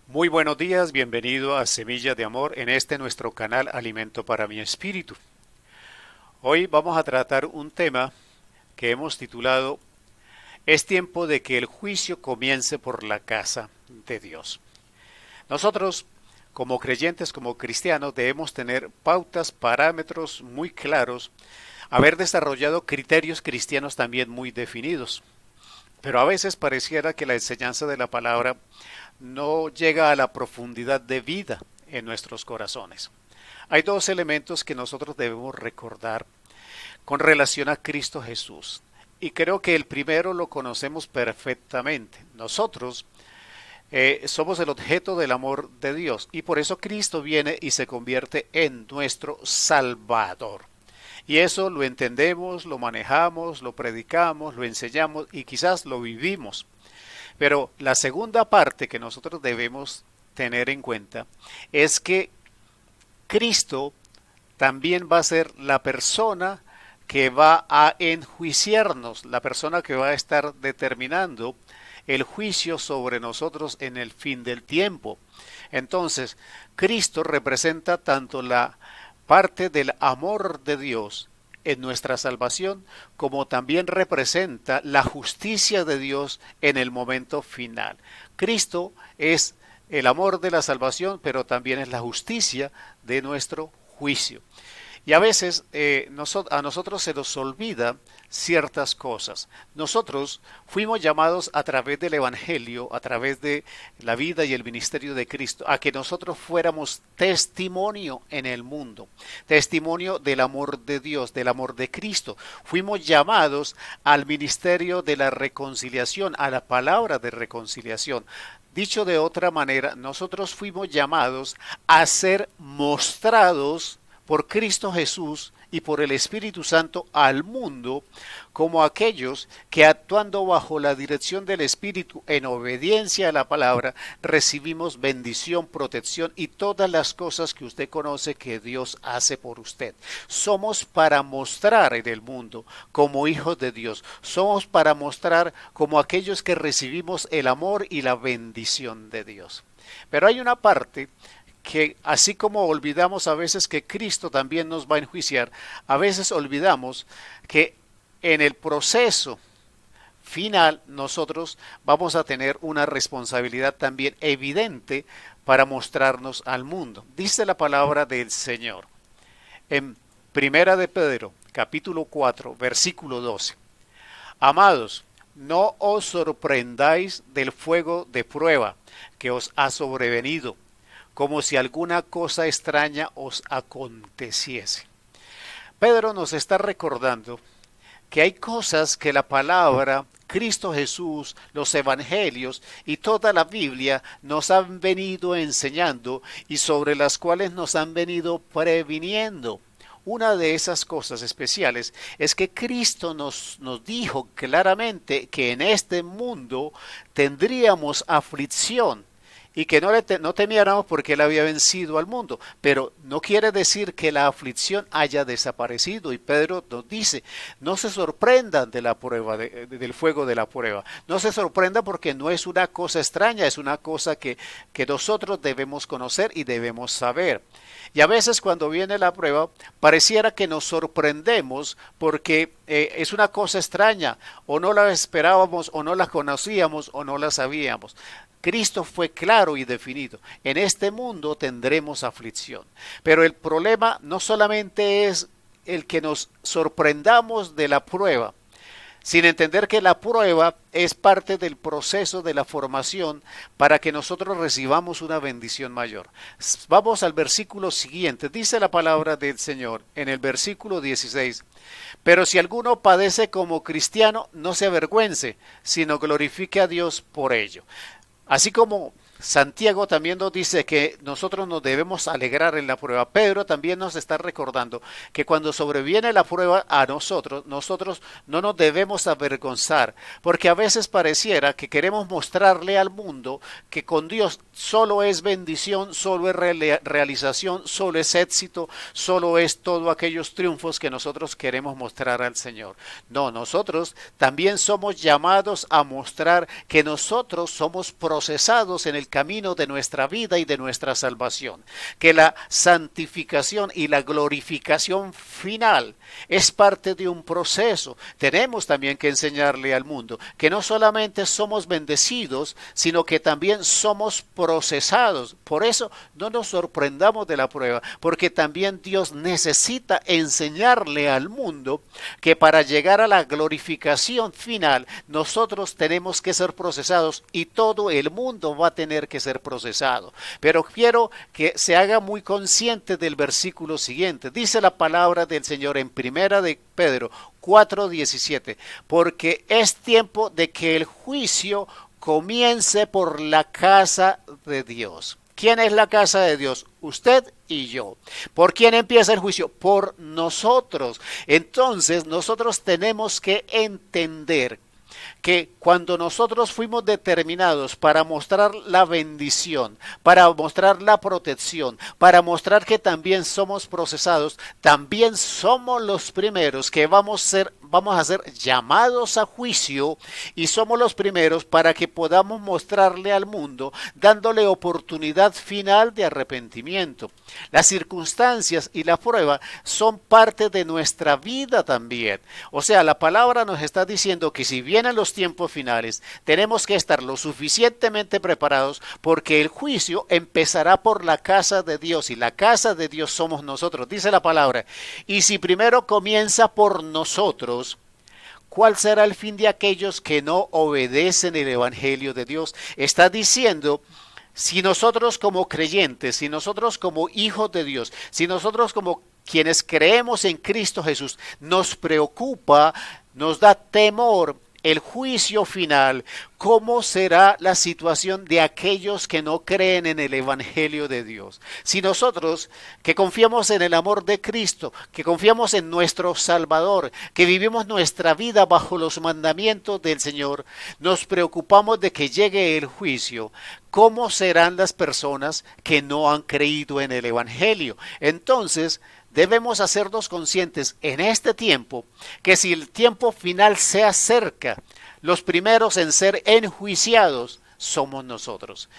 Muy buenos días, bienvenido a Semilla de Amor en este nuestro canal Alimento para mi Espíritu. Hoy vamos a tratar un tema que hemos titulado Es tiempo de que el juicio comience por la casa de Dios. Nosotros, como creyentes, como cristianos, debemos tener pautas, parámetros muy claros, haber desarrollado criterios cristianos también muy definidos. Pero a veces pareciera que la enseñanza de la palabra no llega a la profundidad de vida en nuestros corazones. Hay dos elementos que nosotros debemos recordar con relación a Cristo Jesús. Y creo que el primero lo conocemos perfectamente. Nosotros somos el objeto del amor de Dios y por eso Cristo viene y se convierte en nuestro Salvador. Y eso lo entendemos, lo manejamos, lo predicamos, lo enseñamos y quizás lo vivimos. Pero la segunda parte que nosotros debemos tener en cuenta es que Cristo también va a ser la persona que va a enjuiciarnos, la persona que va a estar determinando el juicio sobre nosotros en el fin del tiempo. Entonces, Cristo representa tanto la parte del amor de Dios en nuestra salvación, como también representa la justicia de Dios en el momento final. Cristo es el amor de la salvación, pero también es la justicia de nuestro juicio. Y a veces a nosotros se nos olvida ciertas cosas. Nosotros fuimos llamados a través del Evangelio, a través de la vida y el ministerio de Cristo, a que nosotros fuéramos testimonio en el mundo, testimonio del amor de Dios, del amor de Cristo. Fuimos llamados al ministerio de la reconciliación, a la palabra de reconciliación. Dicho de otra manera, nosotros fuimos llamados a ser mostrados por Cristo Jesús y por el Espíritu Santo al mundo como aquellos que actuando bajo la dirección del Espíritu en obediencia a la palabra recibimos bendición, protección y todas las cosas que usted conoce que Dios hace por usted. Somos para mostrar en el mundo como hijos de Dios. Somos para mostrar como aquellos que recibimos el amor y la bendición de Dios. Pero hay una parte que así como olvidamos a veces que Cristo también nos va a enjuiciar, a veces olvidamos que en el proceso final nosotros vamos a tener una responsabilidad también evidente para mostrarnos al mundo. Dice la palabra del Señor en Primera de Pedro, capítulo 4, versículo 12. Amados, no os sorprendáis del fuego de prueba que os ha sobrevenido, como si alguna cosa extraña os aconteciese. Pedro nos está recordando que hay cosas que la palabra, Cristo Jesús, los evangelios y toda la Biblia nos han venido enseñando y sobre las cuales nos han venido previniendo. Una de esas cosas especiales es que Cristo nos dijo claramente que en este mundo tendríamos aflicción y que no temiéramos porque Él había vencido al mundo. Pero no quiere decir que la aflicción haya desaparecido. Y Pedro nos dice, no se sorprendan de la prueba, del fuego de la prueba. No se sorprendan porque no es una cosa extraña, es una cosa que nosotros debemos conocer y debemos saber. Y a veces cuando viene la prueba, pareciera que nos sorprendemos porque es una cosa extraña, o no la esperábamos, o no la conocíamos, o no la sabíamos. Cristo fue claro y definido. En este mundo tendremos aflicción. Pero el problema no solamente es el que nos sorprendamos de la prueba, sin entender que la prueba es parte del proceso de la formación para que nosotros recibamos una bendición mayor. Vamos al versículo siguiente. Dice la palabra del Señor en el versículo 16. Pero si alguno padece como cristiano, no se avergüence, sino glorifique a Dios por ello. Así como Santiago también nos dice que nosotros nos debemos alegrar en la prueba, Pedro también nos está recordando que cuando sobreviene la prueba a nosotros no nos debemos avergonzar, porque a veces pareciera que queremos mostrarle al mundo que con Dios solo es bendición, solo es realización, solo es éxito, solo es todos aquellos triunfos que nosotros queremos mostrar al Señor. No, nosotros también somos llamados a mostrar que nosotros somos procesados en el camino de nuestra vida y de nuestra salvación, que la santificación y la glorificación final es parte de un proceso. Tenemos también que enseñarle al mundo que no solamente somos bendecidos, sino que también somos procesados. Por eso no nos sorprendamos de la prueba, porque también Dios necesita enseñarle al mundo que para llegar a la glorificación final nosotros tenemos que ser procesados y todo el mundo va a tener que ser procesado. Pero quiero que se haga muy consciente del versículo siguiente. Dice la palabra del Señor en Primera de Pedro 4:17, porque es tiempo de que el juicio comience por la casa de Dios. ¿Quién es la casa de Dios? Usted y yo. ¿Por quién empieza el juicio? Por nosotros. Entonces nosotros tenemos que entender que cuando nosotros fuimos determinados para mostrar la bendición, para mostrar la protección, para mostrar que también somos procesados, también somos los primeros que vamos a ser llamados a juicio y somos los primeros para que podamos mostrarle al mundo, dándole oportunidad final de arrepentimiento. Las circunstancias y la prueba son parte de nuestra vida también. O sea, la palabra nos está diciendo que si vienen los tiempos finales, tenemos que estar lo suficientemente preparados porque el juicio empezará por la casa de Dios y la casa de Dios somos nosotros, dice la palabra. Y si primero comienza por nosotros, ¿cuál será el fin de aquellos que no obedecen el evangelio de Dios? Está diciendo, si nosotros como creyentes, si nosotros como hijos de Dios, si nosotros como quienes creemos en Cristo Jesús, nos preocupa, nos da temor el juicio final, ¿cómo será la situación de aquellos que no creen en el evangelio de Dios? Si nosotros que confiamos en el amor de Cristo, que confiamos en nuestro Salvador, que vivimos nuestra vida bajo los mandamientos del Señor, nos preocupamos de que llegue el juicio, ¿cómo serán las personas que no han creído en el evangelio? Entonces, debemos hacernos conscientes en este tiempo que si el tiempo final se acerca, los primeros en ser enjuiciados somos nosotros.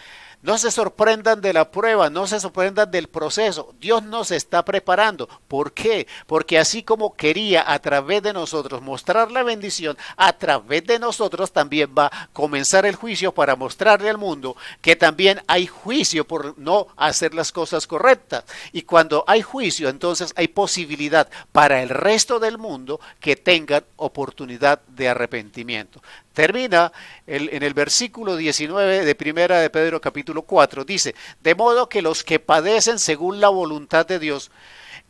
No se sorprendan de la prueba, no se sorprendan del proceso. Dios nos está preparando. ¿Por qué? Porque así como quería a través de nosotros mostrar la bendición, a través de nosotros también va a comenzar el juicio para mostrarle al mundo que también hay juicio por no hacer las cosas correctas. Y cuando hay juicio, entonces hay posibilidad para el resto del mundo que tengan oportunidad de arrepentimiento. Termina en el versículo 19 de Primera de Pedro capítulo 4, dice, de modo que los que padecen según la voluntad de Dios,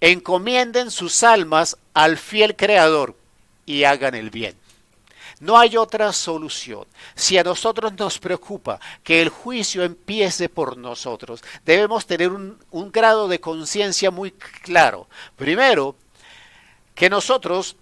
encomienden sus almas al fiel Creador y hagan el bien. No hay otra solución. Si a nosotros nos preocupa que el juicio empiece por nosotros, debemos tener un grado de conciencia muy claro. Primero, que nosotros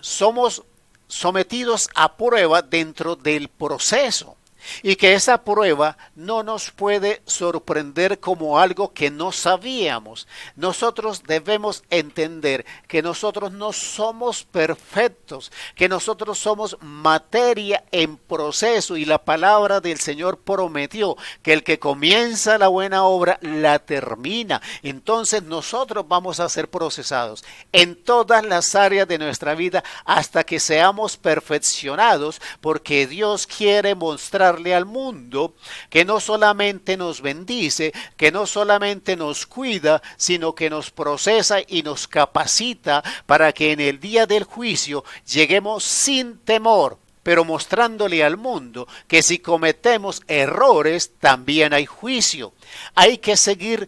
somos sometidos a prueba dentro del proceso y que esa prueba no nos puede sorprender como algo que no sabíamos. Nosotros debemos entender que nosotros no somos perfectos, que nosotros somos materia en proceso y la palabra del Señor prometió que el que comienza la buena obra la termina. Entonces nosotros vamos a ser procesados en todas las áreas de nuestra vida hasta que seamos perfeccionados, porque Dios quiere mostrarle al mundo que no solamente nos bendice, que no solamente nos cuida, sino que nos procesa y nos capacita para que en el día del juicio lleguemos sin temor, pero mostrándole al mundo que si cometemos errores también hay juicio. Hay que seguir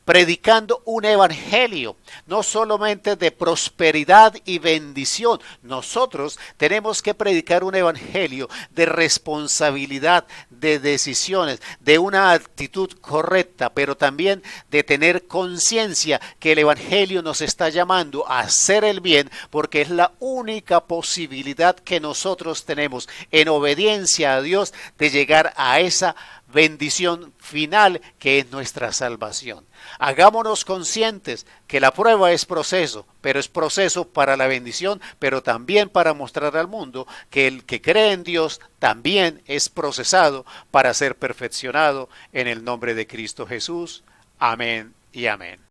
predicando un evangelio, no solamente de prosperidad y bendición. Nosotros tenemos que predicar un evangelio de responsabilidad, de decisiones, de una actitud correcta, pero también de tener conciencia que el evangelio nos está llamando a hacer el bien, porque es la única posibilidad que nosotros tenemos en obediencia a Dios de llegar a esa bendición final que es nuestra salvación. Hagámonos conscientes que la prueba es proceso, pero es proceso para la bendición, pero también para mostrar al mundo que el que cree en Dios también es procesado para ser perfeccionado en el nombre de Cristo Jesús. Amén y amén.